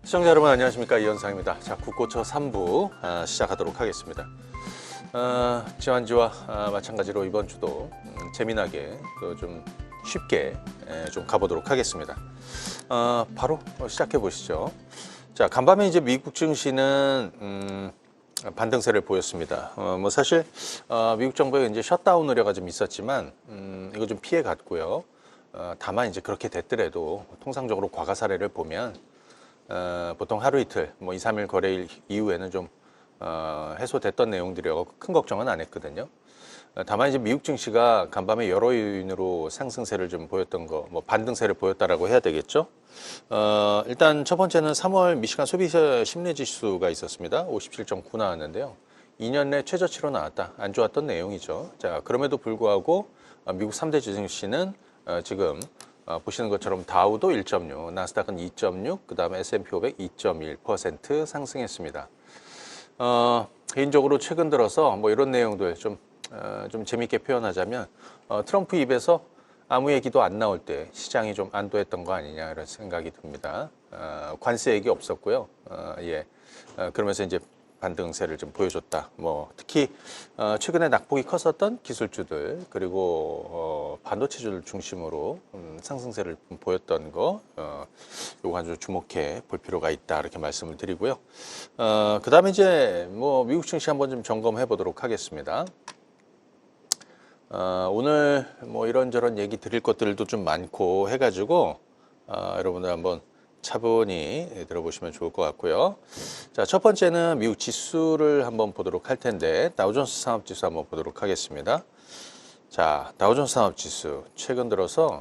시청자 여러분 안녕하십니까, 이현상입니다. 자, 국고처 3부 시작하도록 하겠습니다. 지난주와 마찬가지로 이번 주도 재미나게 또 좀 쉽게 좀 가보도록 하겠습니다. 바로 시작해 보시죠. 자, 간밤에 이제 미국 증시는 반등세를 보였습니다. 뭐 사실 미국 정부의 이제 셧다운 우려가 좀 있었지만 이거 좀 피해 갔고요. 다만 이제 그렇게 됐더라도 통상적으로 과거 사례를 보면 보통 하루 이틀, 뭐 2, 3일 거래일 이후에는 좀 해소됐던 내용들이라고 큰 걱정은 안 했거든요. 다만 이제 미국 증시가 간밤에 여러 요인으로 상승세를 좀 보였던 거, 뭐 반등세를 보였다라고 해야 되겠죠. 일단 첫 번째는 3월 미시간 소비자 심리 지수가 있었습니다. 57.9 나왔는데요. 2년 내 최저치로 나왔다. 안 좋았던 내용이죠. 자, 그럼에도 불구하고 미국 3대 증시는 지금 보시는 것처럼 다우도 1.6, 나스닥은 2.6, 그 다음에 S&P 500 2.1% 상승했습니다. 개인적으로 최근 들어서 뭐 이런 내용들 좀 재밌게 표현하자면 트럼프 입에서 아무 얘기도 안 나올 때 시장이 좀 안도했던 거 아니냐 이런 생각이 듭니다. 관세 얘기 없었고요. 그러면서 이제 반등세를 좀 보여줬다. 뭐 특히 최근에 낙폭이 컸었던 기술주들 그리고 반도체주를 중심으로 상승세를 보였던 거 요거 아주 주목해 볼 필요가 있다 이렇게 말씀을 드리고요. 그다음에 이제 뭐 미국 증시 한번 좀 점검해 보도록 하겠습니다. 오늘 뭐 이런저런 얘기 드릴 것들도 좀 많고 해가지고 여러분들 한번 차분히 들어보시면 좋을 것 같고요. 자, 첫 번째는 미국 지수를 한번 보도록 할 텐데 다우존스 산업지수 한번 보도록 하겠습니다. 자, 다우존스 산업지수 최근 들어서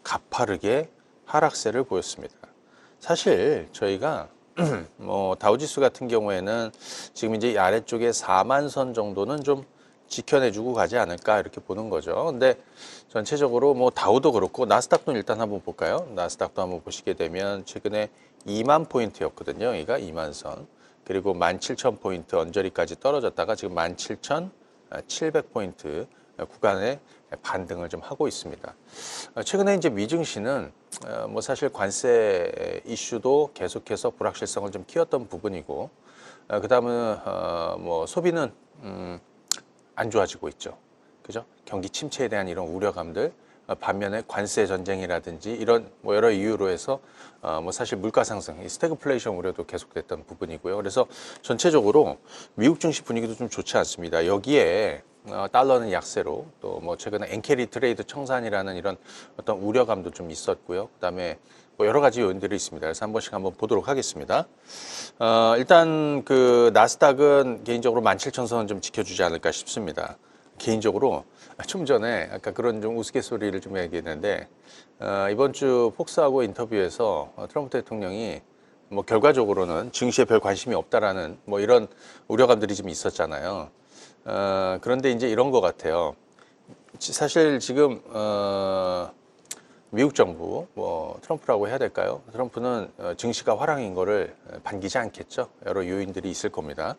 가파르게 하락세를 보였습니다. 사실 저희가 뭐 다우지수 같은 경우에는 지금 이제 아래쪽에 4만 선 정도는 좀 지켜내주고 가지 않을까 이렇게 보는 거죠. 근데 전체적으로 뭐 다우도 그렇고 나스닥도 일단 한번 볼까요? 나스닥도 한번 보시게 되면 최근에 2만 포인트였거든요. 여기가 2만 선. 그리고 17,000포인트 언저리까지 떨어졌다가 지금 17,700포인트 구간에 반등을 좀 하고 있습니다. 최근에 이제 미증시는 뭐 사실 관세 이슈도 계속해서 불확실성을 좀 키웠던 부분이고, 그 다음은 뭐 소비는 안 좋아지고 있죠. 그죠? 경기 침체에 대한 이런 우려감들, 반면에 관세 전쟁이라든지 이런 뭐 여러 이유로 해서 뭐 사실 물가 상승, 스태그플레이션 우려도 계속됐던 부분이고요. 그래서 전체적으로 미국 증시 분위기도 좀 좋지 않습니다. 여기에 달러는 약세로 또 뭐 최근에 엔캐리 트레이드 청산이라는 이런 어떤 우려감도 좀 있었고요. 그다음에 뭐 여러 가지 요인들이 있습니다. 그래서 한 번씩 한번 보도록 하겠습니다. 일단 그 나스닥은 개인적으로 17,000선 좀 지켜주지 않을까 싶습니다. 개인적으로 좀 전에 아까 그런 좀 우스갯소리를 좀 얘기했는데 이번 주 폭스하고 인터뷰에서 트럼프 대통령이 뭐 결과적으로는 증시에 별 관심이 없다라는 뭐 이런 우려감들이 좀 있었잖아요. 그런데 이제 이런 것 같아요. 사실 지금 미국 정부, 뭐 트럼프라고 해야 될까요? 트럼프는 증시가 화랑인 거를 반기지 않겠죠. 여러 요인들이 있을 겁니다.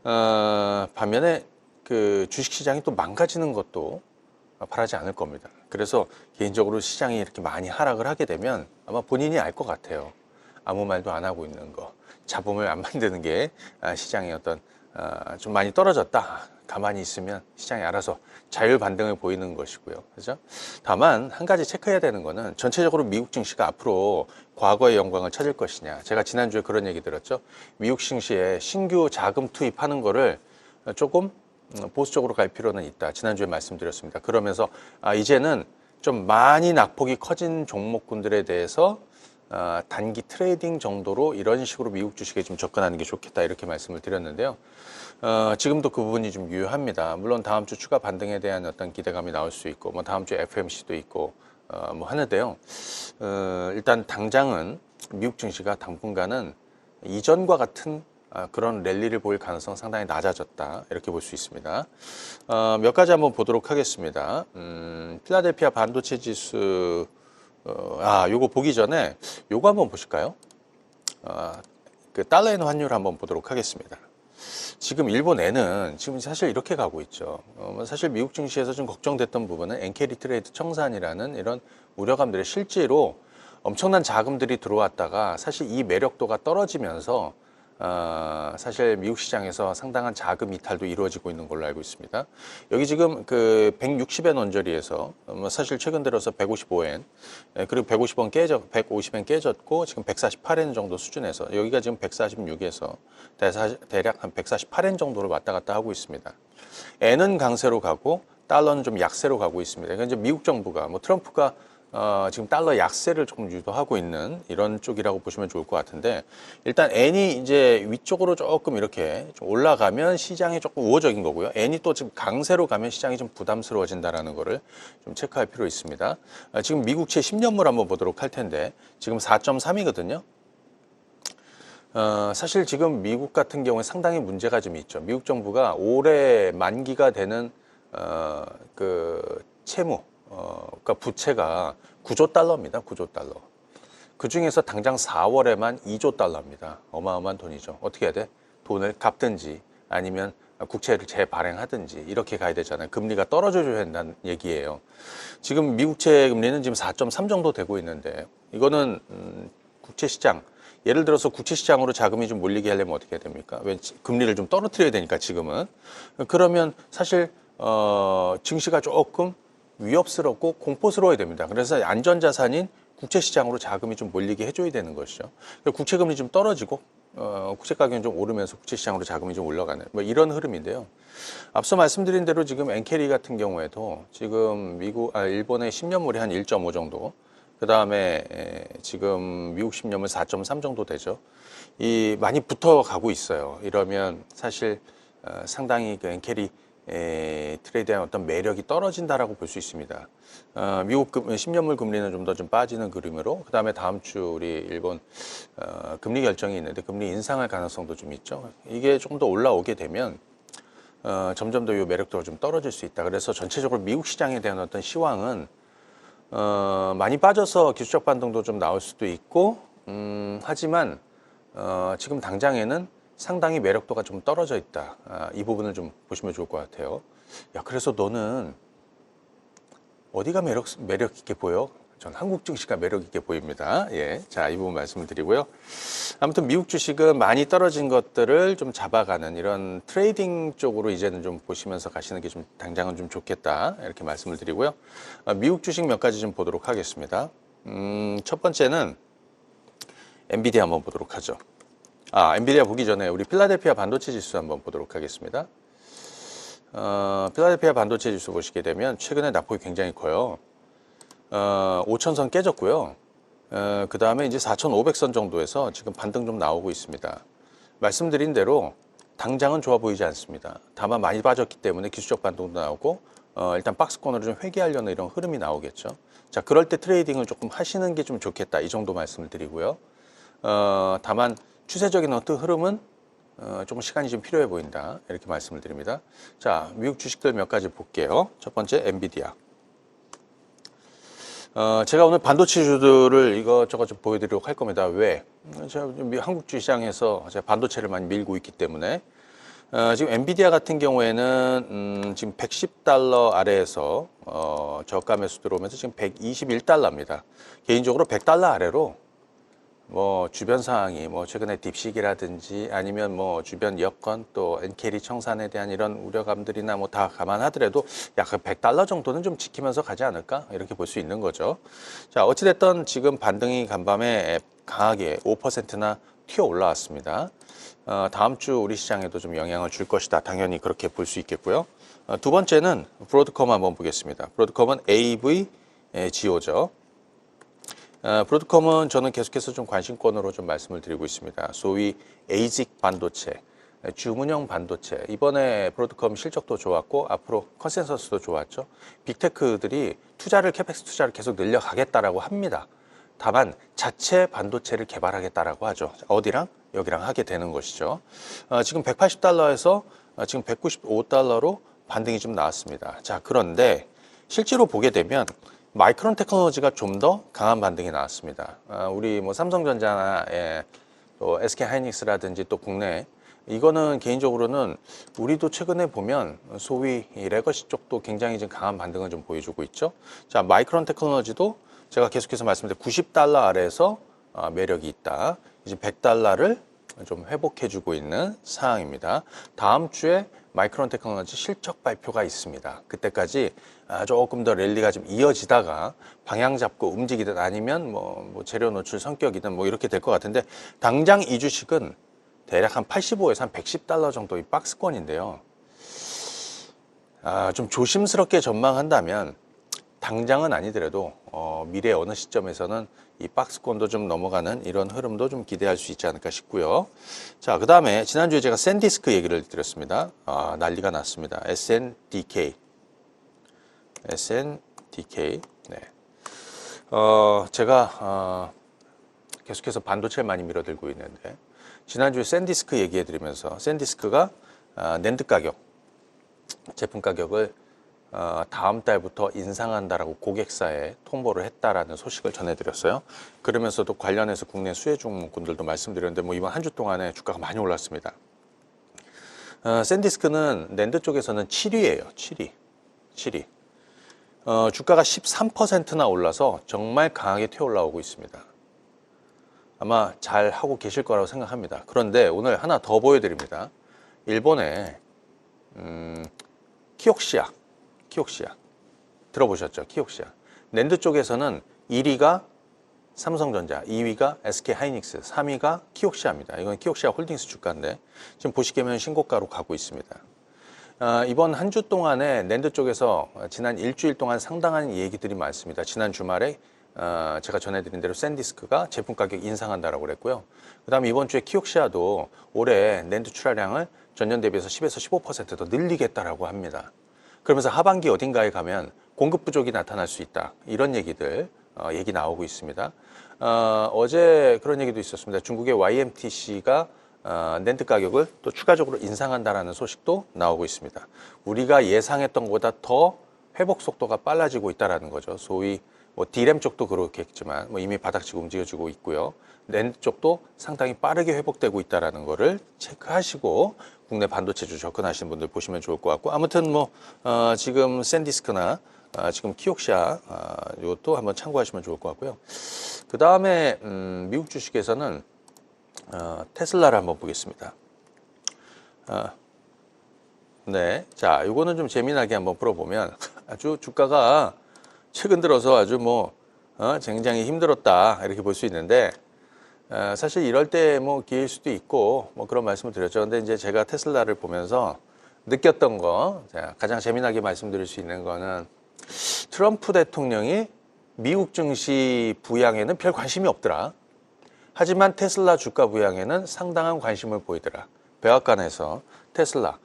반면에 그 주식시장이 또 망가지는 것도 바라지 않을 겁니다. 그래서 개인적으로 시장이 이렇게 많이 하락을 하게 되면 아마 본인이 알 것 같아요. 아무 말도 안 하고 있는 거, 잡음을 안 만드는 게 시장의 어떤 좀 많이 떨어졌다. 가만히 있으면 시장이 알아서 자율 반등을 보이는 것이고요. 그죠? 다만 한 가지 체크해야 되는 거는 전체적으로 미국 증시가 앞으로 과거의 영광을 찾을 것이냐. 제가 지난주에 그런 얘기 들었죠. 미국 증시에 신규 자금 투입하는 거를 조금 보수적으로 갈 필요는 있다. 지난주에 말씀드렸습니다. 그러면서 이제는 좀 많이 낙폭이 커진 종목군들에 대해서 단기 트레이딩 정도로 이런 식으로 미국 주식에 좀 접근하는 게 좋겠다 이렇게 말씀을 드렸는데요. 지금도 그 부분이 좀 유효합니다. 물론 다음 주 추가 반등에 대한 어떤 기대감이 나올 수 있고, 뭐 다음 주에 FMC도 있고, 뭐 하는데요. 일단 당장은 미국 증시가 당분간은 이전과 같은 그런 랠리를 보일 가능성 상당히 낮아졌다 이렇게 볼 수 있습니다. 몇 가지 한번 보도록 하겠습니다. 필라델피아 반도체 지수 요거 보기 전에 요거 한번 보실까요? 그 달러엔 환율 한번 보도록 하겠습니다. 지금 일본에는 지금 사실 이렇게 가고 있죠. 사실 미국 증시에서 좀 걱정됐던 부분은 엔캐리 트레이드 청산이라는 이런 우려감들이 실제로 엄청난 자금들이 들어왔다가 사실 이 매력도가 떨어지면서 사실 미국 시장에서 상당한 자금 이탈도 이루어지고 있는 걸로 알고 있습니다. 여기 지금 그 160엔 언저리에서 사실 최근 들어서 155엔 그리고 150엔 깨졌고 지금 148엔 정도 수준에서 여기가 지금 146에서 대략 한 148엔 정도를 왔다 갔다 하고 있습니다. 엔은 강세로 가고 달러는 좀 약세로 가고 있습니다. 그러니까 이제 미국 정부가 뭐 트럼프가 지금 달러 약세를 조금 유도하고 있는 이런 쪽이라고 보시면 좋을 것 같은데 일단 엔이 이제 위쪽으로 조금 이렇게 좀 올라가면 시장이 조금 우호적인 거고요. 엔이 또 지금 강세로 가면 시장이 좀 부담스러워진다라는 거를 좀 체크할 필요 있습니다. 지금 미국채 10년물 한번 보도록 할 텐데 지금 4.3이거든요. 사실 지금 미국 같은 경우에 상당히 문제가 좀 있죠. 미국 정부가 올해 만기가 되는 그 채무 그러니까 부채가 9조 달러입니다. 9조 달러. 그 중에서 당장 4월에만 2조 달러입니다. 어마어마한 돈이죠. 어떻게 해야 돼? 돈을 갚든지 아니면 국채를 재발행하든지 이렇게 가야 되잖아요. 금리가 떨어져줘야 된다는 얘기예요. 지금 미국채 금리는 지금 4.3 정도 되고 있는데 이거는 국채 시장 예를 들어서 국채 시장으로 자금이 좀 몰리게 하려면 어떻게 해야 됩니까? 왜 금리를 좀 떨어뜨려야 되니까 지금은. 그러면 사실 증시가 조금 위협스럽고 공포스러워야 됩니다. 그래서 안전자산인 국채시장으로 자금이 좀 몰리게 해줘야 되는 것이죠. 국채금리 좀 떨어지고 국채 가격이 좀 오르면서 국채시장으로 자금이 좀 올라가는 뭐 이런 흐름인데요. 앞서 말씀드린 대로 지금 엔캐리 같은 경우에도 지금 일본의 10년물이 한 1.5 정도, 그 다음에 지금 미국 10년물 4.3 정도 되죠. 이 많이 붙어가고 있어요. 이러면 사실 상당히 그 엔캐리 트레이드에 대한 어떤 매력이 떨어진다라고 볼 수 있습니다. 미국 10년물 금리는 좀 더 좀 빠지는 그림으로 그 다음에 다음 주 우리 일본 금리 결정이 있는데 금리 인상할 가능성도 좀 있죠. 이게 조금 더 올라오게 되면 점점 더 이 매력도가 좀 떨어질 수 있다. 그래서 전체적으로 미국 시장에 대한 어떤 시황은 많이 빠져서 기술적 반등도 좀 나올 수도 있고 하지만 지금 당장에는 상당히 매력도가 좀 떨어져 있다. 이 부분을 좀 보시면 좋을 것 같아요. 야, 그래서 너는 어디가 매력 있게 보여? 전 한국 증시가 매력 있게 보입니다. 예. 자, 이 부분 말씀을 드리고요. 아무튼 미국 주식은 많이 떨어진 것들을 좀 잡아가는 이런 트레이딩 쪽으로 이제는 좀 보시면서 가시는 게 좀 당장은 좀 좋겠다. 이렇게 말씀을 드리고요. 미국 주식 몇 가지 좀 보도록 하겠습니다. 첫 번째는 엔비디아 한번 보도록 하죠. 엔비디아 보기 전에 우리 필라델피아 반도체 지수 한번 보도록 하겠습니다. 필라델피아 반도체 지수 보시게 되면 최근에 낙폭이 굉장히 커요. 5,000선 깨졌고요. 그 다음에 이제 4,500선 정도에서 지금 반등 좀 나오고 있습니다. 말씀드린 대로 당장은 좋아 보이지 않습니다. 다만 많이 빠졌기 때문에 기술적 반등도 나오고 일단 박스권으로 좀 회귀하려는 이런 흐름이 나오겠죠. 자, 그럴 때 트레이딩을 조금 하시는 게 좀 좋겠다. 이 정도 말씀을 드리고요. 다만 추세적인 어떤 흐름은 조금 시간이 좀 필요해 보인다. 이렇게 말씀을 드립니다. 자, 미국 주식들 몇 가지 볼게요. 첫 번째, 엔비디아. 제가 오늘 반도체주들을 이것저것 좀 보여드리려고 할 겁니다. 왜? 제가 한국 주시장에서 제가 반도체를 많이 밀고 있기 때문에 지금 엔비디아 같은 경우에는 지금 110달러 아래에서 저가 매수 들어오면서 지금 121달러입니다. 개인적으로 100달러 아래로 뭐 주변 상황이 뭐 최근에 딥식이라든지 아니면 뭐 주변 여건 또 엔캐리 청산에 대한 이런 우려감들이나 뭐 다 감안하더라도 약 100달러 정도는 좀 지키면서 가지 않을까 이렇게 볼 수 있는 거죠. 자, 어찌됐든 지금 반등이 간밤에 강하게 5%나 튀어 올라왔습니다. 다음 주 우리 시장에도 좀 영향을 줄 것이다. 당연히 그렇게 볼 수 있겠고요. 두 번째는 브로드컴 한번 보겠습니다. 브로드컴은 AVGO죠. 브로드컴은 저는 계속해서 좀 관심권으로 좀 말씀을 드리고 있습니다. 소위 에이직 반도체, 주문형 반도체. 이번에 브로드컴 실적도 좋았고 앞으로 컨센서스도 좋았죠. 빅테크들이 캐펙스 투자를 계속 늘려가겠다라고 합니다. 다만 자체 반도체를 개발하겠다라고 하죠. 어디랑? 여기랑 하게 되는 것이죠. 지금 180달러에서 지금 195달러로 반등이 좀 나왔습니다. 자, 그런데 실제로 보게 되면 마이크론 테크놀로지가 좀 더 강한 반등이 나왔습니다. 우리 뭐 삼성전자나 또 SK 하이닉스라든지 또 국내 이거는 개인적으로는 우리도 최근에 보면 소위 레거시 쪽도 굉장히 좀 강한 반등을 좀 보여주고 있죠. 자, 마이크론 테크놀로지도 제가 계속해서 말씀드린 90달러 아래에서 매력이 있다. 이제 100달러를 좀 회복해주고 있는 상황입니다. 다음 주에 마이크론 테크놀로지 실적 발표가 있습니다. 그때까지 조금 더 랠리가 좀 이어지다가 방향 잡고 움직이든 아니면 뭐 재료 노출 성격이든 뭐 이렇게 될 것 같은데, 당장 이 주식은 대략 한 85에서 한 110달러 정도의 박스권인데요. 좀 조심스럽게 전망한다면 당장은 아니더라도 미래 어느 시점에서는 이 박스권도 좀 넘어가는 이런 흐름도 좀 기대할 수 있지 않을까 싶고요. 자, 그 다음에 지난주에 제가 샌디스크 얘기를 드렸습니다. 난리가 났습니다. SNDK. 네. 제가 계속해서 반도체를 많이 밀어들고 있는데, 지난주에 샌디스크 얘기해 드리면서 샌디스크가 낸드 가격, 제품 가격을 다음 달부터 인상한다라고 고객사에 통보를 했다라는 소식을 전해드렸어요. 그러면서도 관련해서 국내 수혜 종목군들도 말씀드렸는데, 뭐 이번 한 주 동안에 주가가 많이 올랐습니다. 샌디스크는 낸드 쪽에서는 7위예요. 7위. 주가가 13%나 올라서 정말 강하게 튀어 올라오고 있습니다. 아마 잘 하고 계실 거라고 생각합니다. 그런데 오늘 하나 더 보여드립니다. 일본의 키옥시아 들어보셨죠? 키옥시아. 낸드 쪽에서는 1위가 삼성전자, 2위가 SK하이닉스, 3위가 키옥시아입니다. 이건 키옥시아 홀딩스 주가인데 지금 보시기에는 신고가로 가고 있습니다. 이번 한 주 동안에 낸드 쪽에서 지난 일주일 동안 상당한 얘기들이 많습니다. 지난 주말에 제가 전해드린 대로 샌디스크가 제품 가격 인상한다라고 그랬고요. 그 다음에 이번 주에 키옥시아도 올해 낸드 출하량을 전년 대비해서 10에서 15% 더 늘리겠다라고 합니다. 그러면서 하반기 어딘가에 가면 공급 부족이 나타날 수 있다. 이런 얘기들, 얘기 나오고 있습니다. 어제 그런 얘기도 있었습니다. 중국의 YMTC가 낸드 가격을 또 추가적으로 인상한다라는 소식도 나오고 있습니다. 우리가 예상했던 것보다 더 회복 속도가 빨라지고 있다라는 거죠. 소위 뭐 D램 쪽도 그렇겠지만 뭐 이미 바닥치고 움직여주고 있고요. 낸드 쪽도 상당히 빠르게 회복되고 있다라는 거를 체크하시고 국내 반도체주 접근하시는 분들 보시면 좋을 것 같고, 아무튼 뭐 지금 샌디스크나 지금 키옥시아 이것도 한번 참고하시면 좋을 것 같고요. 그 다음에 미국 주식에서는 테슬라를 한번 보겠습니다. 네, 자, 이거는 좀 재미나게 한번 풀어보면 아주 주가가 최근 들어서 아주 뭐 굉장히 힘들었다 이렇게 볼 수 있는데, 사실 이럴 때 뭐 기회일 수도 있고 뭐 그런 말씀을 드렸죠. 근데 이제 제가 테슬라를 보면서 느꼈던 거, 가장 재미나게 말씀드릴 수 있는 거는 트럼프 대통령이 미국 증시 부양에는 별 관심이 없더라. 하지만 테슬라 주가 부양에는 상당한 관심을 보이더라. 백악관에서 테슬라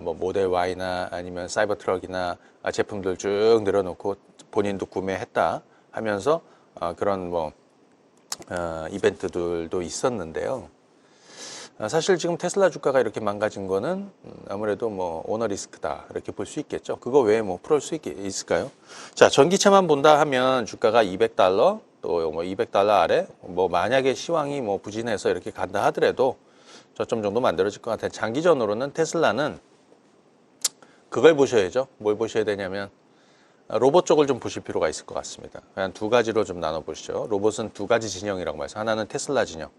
뭐 모델 Y나 아니면 사이버 트럭이나 제품들 쭉 늘어놓고 본인도 구매했다 하면서 그런 뭐 이벤트들도 있었는데요. 사실 지금 테슬라 주가가 이렇게 망가진 거는 아무래도 뭐 오너 리스크다 이렇게 볼 수 있겠죠. 그거 외에 뭐 풀을 수 있을까요? 자, 전기차만 본다 하면 주가가 200달러 또 뭐 200달러 아래, 뭐 만약에 시황이 뭐 부진해서 이렇게 간다 하더라도 저점 정도 만들어질 것 같아요. 장기전으로는 테슬라는 그걸 보셔야죠. 뭘 보셔야 되냐면 로봇 쪽을 좀 보실 필요가 있을 것 같습니다. 그냥 두 가지로 좀 나눠보시죠. 로봇은 두 가지 진영이라고 말해서 하나는 테슬라 진영,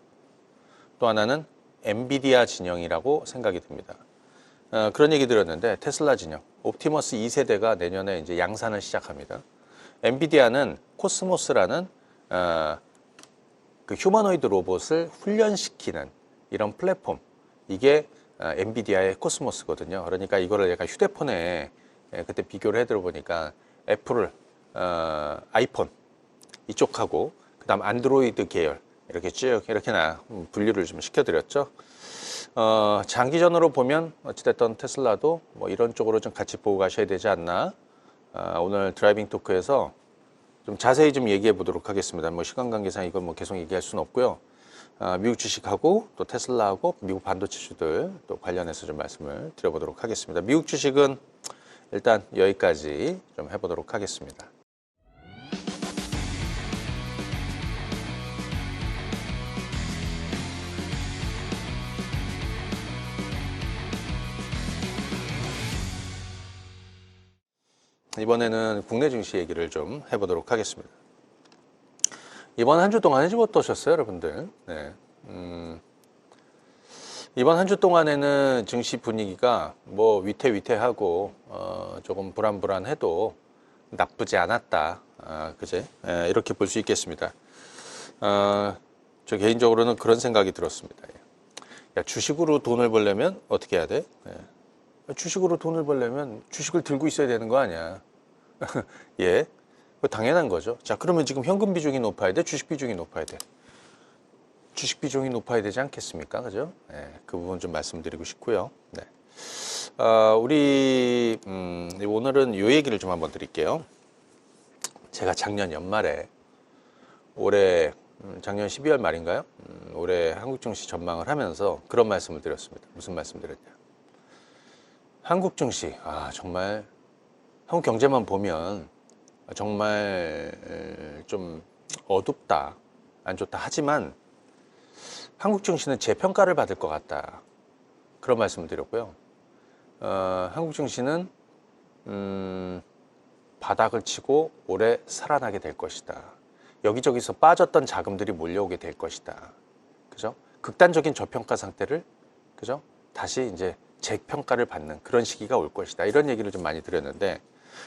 또 하나는 엔비디아 진영이라고 생각이 듭니다. 그런 얘기 들었는데 테슬라 진영, 옵티머스 2세대가 내년에 이제 양산을 시작합니다. 엔비디아는 코스모스라는 그 휴머노이드 로봇을 훈련시키는 이런 플랫폼, 이게 엔비디아의 코스모스거든요. 그러니까 이거를 약간 휴대폰에 그때 비교를 해드려 보니까 애플, 아이폰 이쪽하고 그 다음 안드로이드 계열 이렇게 쭉 이렇게 분류를 좀 시켜드렸죠. 장기전으로 보면 어찌됐든 테슬라도 뭐 이런 쪽으로 좀 같이 보고 가셔야 되지 않나. 오늘 드라이빙 토크에서 좀 자세히 좀 얘기해 보도록 하겠습니다. 뭐 시간 관계상 이걸 뭐 계속 얘기할 수는 없고요. 미국 주식하고 또 테슬라하고 미국 반도체주들 또 관련해서 좀 말씀을 드려보도록 하겠습니다. 미국 주식은 일단 여기까지 좀 해보도록 하겠습니다. 이번에는 국내 증시 얘기를 좀 해보도록 하겠습니다. 이번 한 주 동안에 좀 어떠셨어요, 여러분들? 네. 이번 한 주 동안에는 증시 분위기가 뭐 위태위태하고 조금 불안불안해도 나쁘지 않았다. 그제? 이렇게 볼 수 있겠습니다. 저 개인적으로는 그런 생각이 들었습니다. 야, 주식으로 돈을 벌려면 어떻게 해야 돼? 주식으로 돈을 벌려면 주식을 들고 있어야 되는 거 아니야. 예. 당연한 거죠. 자, 그러면 지금 현금 비중이 높아야 돼? 주식 비중이 높아야 돼? 주식 비중이 높아야 되지 않겠습니까? 그죠? 네, 그 부분 좀 말씀드리고 싶고요. 네. 우리, 오늘은 이 얘기를 좀 한번 드릴게요. 제가 작년 연말에 올해, 작년 12월 말인가요? 올해 한국 증시 전망을 하면서 그런 말씀을 드렸습니다. 무슨 말씀 드렸냐? 한국 증시, 정말 한국 경제만 보면 정말 좀 어둡다, 안 좋다 하지만 한국 증시는 재평가를 받을 것 같다. 그런 말씀을 드렸고요. 한국 증시는 바닥을 치고 올해 살아나게 될 것이다. 여기저기서 빠졌던 자금들이 몰려오게 될 것이다. 그죠? 극단적인 저평가 상태를 그죠? 다시 이제 재평가를 받는 그런 시기가 올 것이다. 이런 얘기를 좀 많이 드렸는데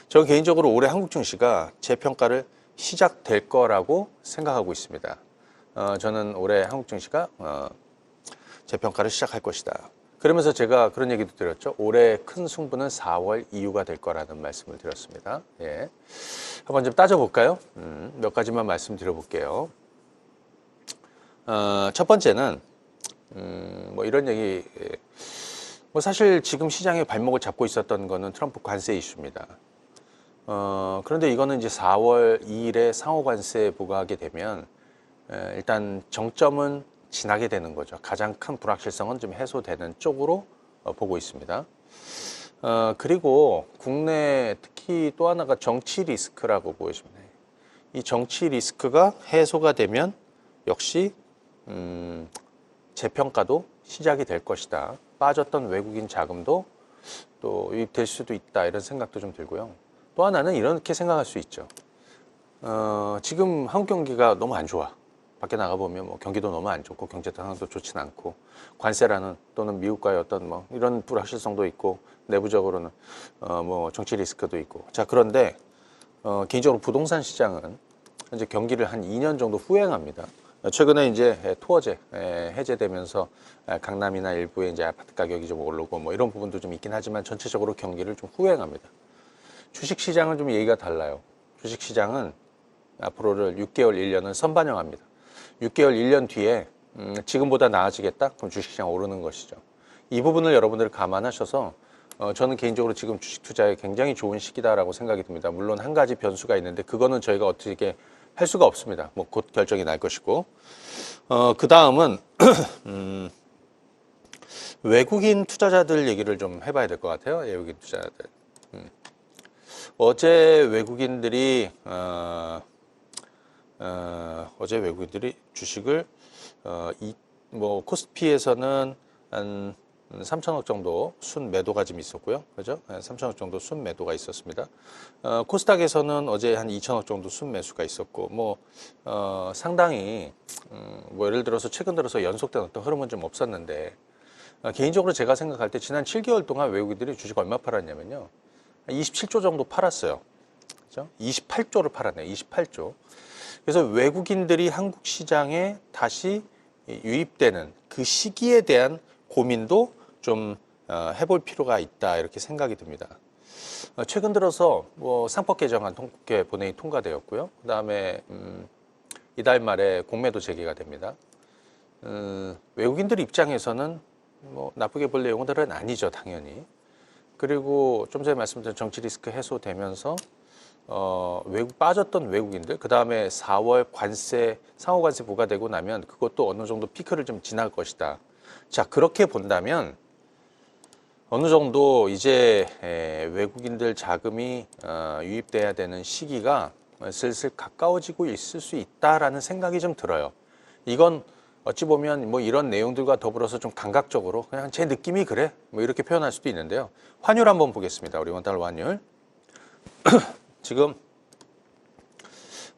저는 개인적으로 올해 한국 증시가 재평가를 시작될 거라고 생각하고 있습니다. 저는 올해 한국 증시가 재평가를 시작할 것이다. 그러면서 제가 그런 얘기도 드렸죠. 올해 큰 승부는 4월 이후가 될 거라는 말씀을 드렸습니다. 예. 한번 좀 따져볼까요? 몇 가지만 말씀드려볼게요. 첫 번째는 뭐 이런 얘기, 뭐 사실 지금 시장의 발목을 잡고 있었던 거는 트럼프 관세 이슈입니다. 그런데 이거는 이제 4월 2일에 상호 관세 부과하게 되면 일단 정점은 지나게 되는 거죠. 가장 큰 불확실성은 좀 해소되는 쪽으로 보고 있습니다. 그리고 국내 특히 또 하나가 정치 리스크라고 보여집니다. 이 정치 리스크가 해소가 되면 역시 재평가도 시작이 될 것이다. 빠졌던 외국인 자금도 또 유입될 수도 있다. 이런 생각도 좀 들고요. 또 하나는 이렇게 생각할 수 있죠. 지금 한국 경기가 너무 안 좋아. 밖에 나가보면 뭐 경기도 너무 안 좋고 경제 상황도 좋지는 않고 관세라는 또는 미국과의 어떤 뭐 이런 불확실성도 있고 내부적으로는 뭐 정치 리스크도 있고. 자, 그런데 개인적으로 부동산 시장은 현재 경기를 한 2년 정도 후행합니다. 최근에 이제 토어제 해제되면서 강남이나 일부에 이제 아파트 가격이 좀 오르고 뭐 이런 부분도 좀 있긴 하지만 전체적으로 경기를 좀 후행합니다. 주식 시장은 좀 얘기가 달라요. 주식 시장은 앞으로를 6개월, 1년은 선반영합니다. 6개월, 1년 뒤에 지금보다 나아지겠다? 그럼 주식시장 오르는 것이죠. 이 부분을 여러분들 감안하셔서 저는 개인적으로 지금 주식 투자에 굉장히 좋은 시기다라고 생각이 듭니다. 물론 한 가지 변수가 있는데 그거는 저희가 어떻게 할 수가 없습니다. 뭐 곧 결정이 날 것이고. 그 다음은 외국인 투자자들 얘기를 좀 해봐야 될 것 같아요. 외국인 투자자들. 어제 외국인들이 주식을 뭐 코스피에서는 한 3천억 정도 순 매도가 좀 있었고요. 그죠? 3천억 정도 순 매도가 있었습니다. 코스닥에서는 어제 한 2천억 정도 순 매수가 있었고, 뭐, 상당히, 뭐, 예를 들어서 최근 들어서 연속된 어떤 흐름은 좀 없었는데, 개인적으로 제가 생각할 때 지난 7개월 동안 외국인들이 주식 얼마 팔았냐면요. 27조 정도 팔았어요. 그죠? 28조를 팔았네요. 28조. 그래서 외국인들이 한국 시장에 다시 유입되는 그 시기에 대한 고민도 좀 해볼 필요가 있다 이렇게 생각이 듭니다. 최근 들어서 뭐 상법 개정안 국회 본회의 통과되었고요. 그 다음에 이달 말에 공매도 재개가 됩니다. 외국인들 입장에서는 뭐 나쁘게 볼 내용들은 아니죠, 당연히. 그리고 좀 전에 말씀드린 정치 리스크 해소되면서 빠졌던 외국인들, 그 다음에 4월 상호 관세 부과되고 나면 그것도 어느 정도 피크를 좀 지날 것이다. 자, 그렇게 본다면 어느 정도 이제 외국인들 자금이 유입돼야 되는 시기가 슬슬 가까워지고 있을 수 있다라는 생각이 좀 들어요. 이건 어찌 보면 뭐 이런 내용들과 더불어서 좀 감각적으로 그냥 제 느낌이 그래 뭐 이렇게 표현할 수도 있는데요. 환율 한번 보겠습니다. 우리 원달러 환율. 지금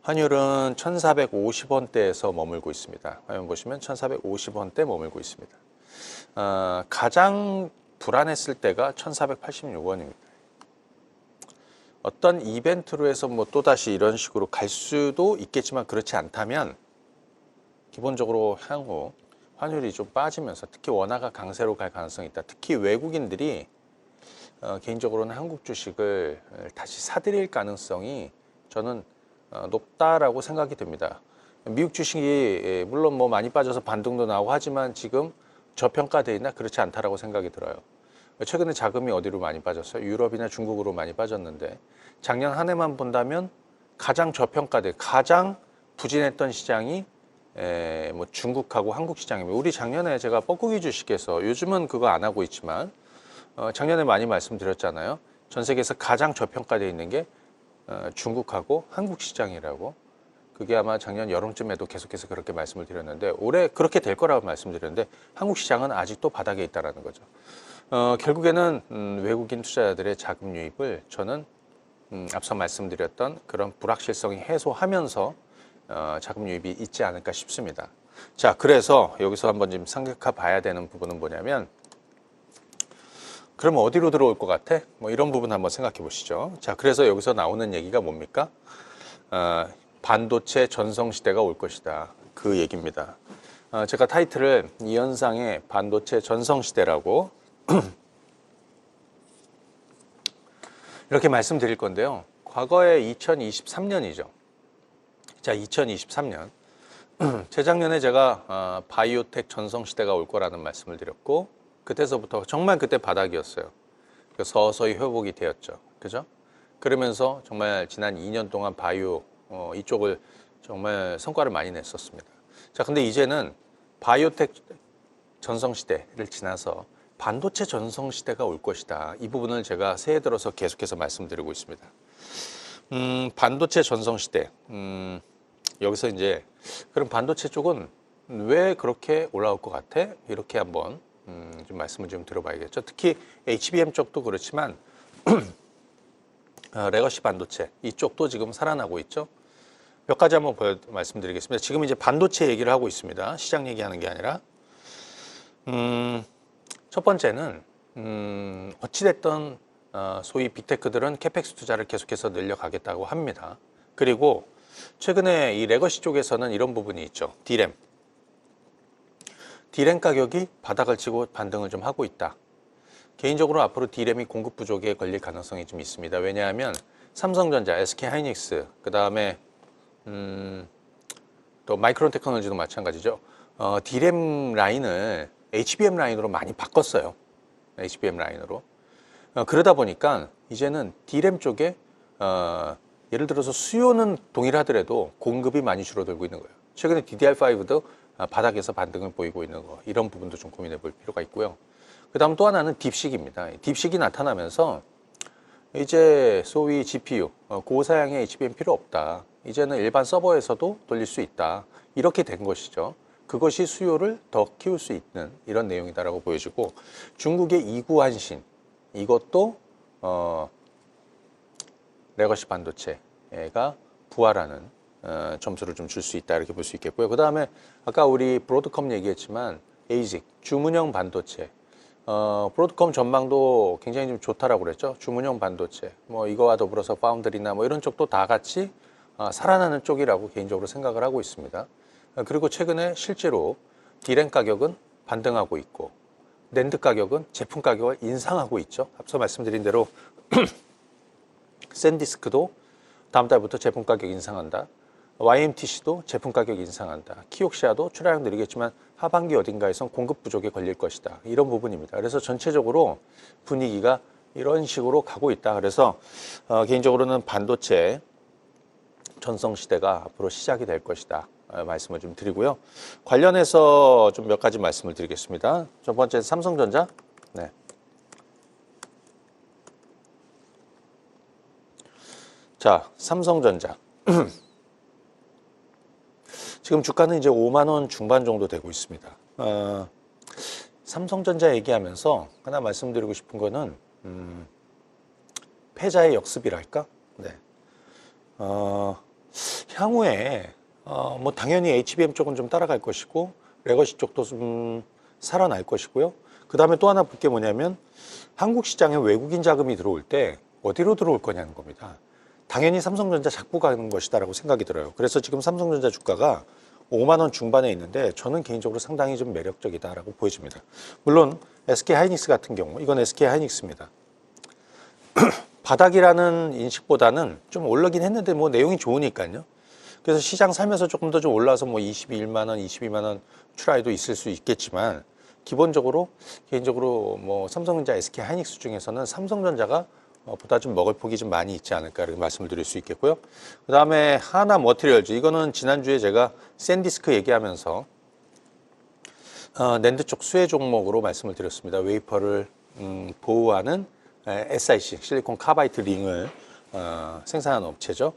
환율은 1450원대에서 머물고 있습니다. 화면 보시면 1450원대 머물고 있습니다. 가장 불안했을 때가 1486원입니다. 어떤 이벤트로 해서 뭐 또다시 이런 식으로 갈 수도 있겠지만 그렇지 않다면 기본적으로 향후 환율이 좀 빠지면서 특히 원화가 강세로 갈 가능성이 있다. 특히 외국인들이 개인적으로는 한국 주식을 다시 사들일 가능성이 저는 높다라고 생각이 됩니다. 미국 주식이 물론 뭐 많이 빠져서 반등도 나오고 하지만 지금 저평가되어 있나 그렇지 않다라고 생각이 들어요. 최근에 자금이 어디로 많이 빠졌어요? 유럽이나 중국으로 많이 빠졌는데 작년 한 해만 본다면 가장 저평가돼 가장 부진했던 시장이 뭐 중국하고 한국 시장입니다. 우리 작년에 제가 뻐꾸기 주식에서 요즘은 그거 안 하고 있지만 작년에 많이 말씀드렸잖아요. 전 세계에서 가장 저평가되어 있는 게 중국하고 한국 시장이라고. 그게 아마 작년 여름쯤에도 계속해서 그렇게 말씀을 드렸는데 올해 그렇게 될 거라고 말씀드렸는데 한국 시장은 아직도 바닥에 있다는 거죠. 결국에는 외국인 투자자들의 자금 유입을 저는 앞서 말씀드렸던 그런 불확실성이 해소하면서 자금 유입이 있지 않을까 싶습니다. 자, 그래서 여기서 한번 좀 생각해 봐야 되는 부분은 뭐냐면 그럼 어디로 들어올 것 같아? 뭐 이런 부분 한번 생각해 보시죠. 자, 그래서 여기서 나오는 얘기가 뭡니까? 반도체 전성시대가 올 것이다. 그 얘기입니다. 제가 타이틀을 이현상의 반도체 전성시대라고 이렇게 말씀드릴 건데요. 과거에 2023년이죠. 자, 2023년. 재작년에 제가 바이오텍 전성시대가 올 거라는 말씀을 드렸고 그때서부터 정말 그때 바닥이었어요. 서서히 회복이 되었죠. 그죠? 그러면서 정말 지난 2년 동안 바이오 이쪽을 정말 성과를 많이 냈었습니다. 자, 근데 이제는 바이오텍 전성시대를 지나서 반도체 전성시대가 올 것이다. 이 부분을 제가 새해 들어서 계속해서 말씀드리고 있습니다. 반도체 전성시대. 여기서 이제 그럼 반도체 쪽은 왜 그렇게 올라올 것 같아? 이렇게 한번 좀 말씀을 좀 들어봐야겠죠. 특히 HBM 쪽도 그렇지만 레거시 반도체 이쪽도 지금 살아나고 있죠. 몇 가지 한번 말씀드리겠습니다. 지금 이제 반도체 얘기를 하고 있습니다. 시장 얘기하는 게 아니라 첫 번째는 어찌됐든 소위 빅테크들은 캐펙스 투자를 계속해서 늘려가겠다고 합니다. 그리고 최근에 이 레거시 쪽에서는 이런 부분이 있죠. D램 가격이 바닥을 치고 반등을 좀 하고 있다. 개인적으로 앞으로 D램이 공급 부족에 걸릴 가능성이 좀 있습니다. 왜냐하면 삼성전자, SK하이닉스, 그 다음에 또 마이크론 테크놀로지도 마찬가지죠. D램 라인을 HBM 라인으로 많이 바꿨어요. HBM 라인으로. 그러다 보니까 이제는 D램 쪽에 예를 들어서 수요는 동일하더라도 공급이 많이 줄어들고 있는 거예요. 최근에 DDR5도 바닥에서 반등을 보이고 있는 거, 이런 부분도 좀 고민해 볼 필요가 있고요. 그 다음 또 하나는 딥식입니다. 딥식이 나타나면서 이제 소위 GPU, 고사양의 HBM 필요 없다. 이제는 일반 서버에서도 돌릴 수 있다. 이렇게 된 것이죠. 그것이 수요를 더 키울 수 있는 이런 내용이다라고 보여지고, 중국의 이구환신, 이것도 레거시 반도체가 부활하는 점수를 좀 줄 수 있다, 이렇게 볼 수 있겠고요. 그 다음에 아까 우리 브로드컴 얘기했지만 에이직, 주문형 반도체, 브로드컴 전망도 굉장히 좀 좋다라고 그랬죠. 주문형 반도체, 뭐 이거와 더불어서 파운드리나 뭐 이런 쪽도 다 같이 살아나는 쪽이라고 개인적으로 생각을 하고 있습니다. 그리고 최근에 실제로 D램 가격은 반등하고 있고 낸드 가격은 제품 가격을 인상하고 있죠. 앞서 말씀드린 대로 샌디스크도 다음 달부터 제품 가격 인상한다. YMTC도 제품 가격 인상한다. 키옥시아도 출하량 느리겠지만 하반기 어딘가에선 공급 부족에 걸릴 것이다. 이런 부분입니다. 그래서 전체적으로 분위기가 이런 식으로 가고 있다. 그래서 개인적으로는 반도체 전성시대가 앞으로 시작이 될 것이다. 말씀을 좀 드리고요. 관련해서 좀 몇 가지 말씀을 드리겠습니다. 첫 번째 삼성전자. 네. 자, 삼성전자. 지금 주가는 이제 5만 원 중반 정도 되고 있습니다. 삼성전자 얘기하면서 하나 말씀드리고 싶은 거는 패자의 역습이랄까? 네. 향후에 뭐 당연히 HBM 쪽은 좀 따라갈 것이고 레거시 쪽도 좀 살아날 것이고요. 그 다음에 또 하나 볼 게 뭐냐면 한국 시장에 외국인 자금이 들어올 때 어디로 들어올 거냐는 겁니다. 당연히 삼성전자 잡고 가는 것이다라고 생각이 들어요. 그래서 지금 삼성전자 주가가 5만 원 중반에 있는데 저는 개인적으로 상당히 좀 매력적이다라고 보여집니다. 물론 SK하이닉스 같은 경우, 이건 SK하이닉스입니다. 바닥이라는 인식보다는 좀 올라긴 했는데 뭐 내용이 좋으니까요. 그래서 시장 살면서 조금 더 좀 올라서 뭐 21만 원, 22만 원 추라이도 있을 수 있겠지만 기본적으로 개인적으로 뭐 삼성전자, SK하이닉스 중에서는 삼성전자가 보다 좀 먹을 폭이 좀 많이 있지 않을까 이렇게 말씀을 드릴 수 있겠고요. 그 다음에 하나 머티리얼즈, 이거는 지난주에 제가 샌디스크 얘기하면서 낸드 쪽 수혜 종목으로 말씀을 드렸습니다. 웨이퍼를 보호하는 SiC, 실리콘 카바이트 링을 생산하는 업체죠.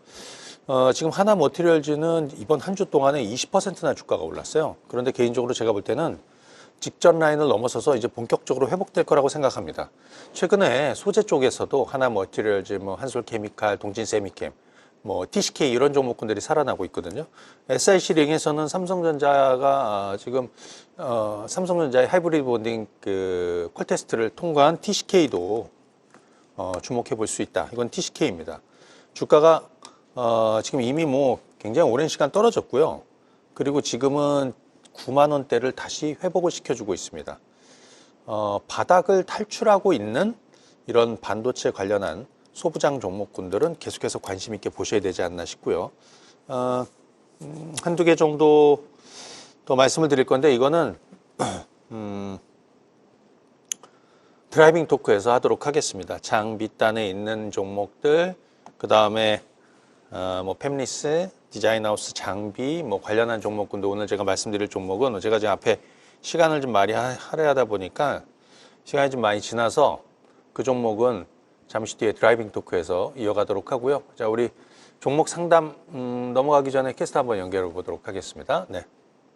지금 하나 머티리얼즈는 이번 한 주 동안에 20%나 주가가 올랐어요. 그런데 개인적으로 제가 볼 때는 직전 라인을 넘어서서 이제 본격적으로 회복될 거라고 생각합니다. 최근에 소재 쪽에서도 하나 머티리얼즈, 뭐 한솔케미칼, 동진세미캠, 뭐 TCK 이런 종목군들이 살아나고 있거든요. SiC 링에서는 삼성전자가 지금 삼성전자의 하이브리드 본딩 그 콜테스트를 통과한 TCK도 주목해 볼 수 있다. 이건 TCK입니다. 주가가 지금 이미 뭐 굉장히 오랜 시간 떨어졌고요. 그리고 지금은 9만 원대를 다시 회복을 시켜주고 있습니다. 바닥을 탈출하고 있는 이런 반도체 관련한 소부장 종목군들은 계속해서 관심 있게 보셔야 되지 않나 싶고요. 한두 개 정도 더 말씀을 드릴 건데 이거는 드라이빙 토크에서 하도록 하겠습니다. 장 밑단에 있는 종목들, 그 다음에 뭐 팹리스, 디자인하우스, 장비 뭐 관련한 종목군도 오늘 제가 말씀드릴 종목은 제가 지금 앞에 시간을 좀 많이 할애하다 보니까 시간이 좀 많이 지나서 그 종목은 잠시 뒤에 드라이빙 토크에서 이어가도록 하고요. 자, 우리 종목 상담 넘어가기 전에 캐스트 한번 연결해 보도록 하겠습니다. 네.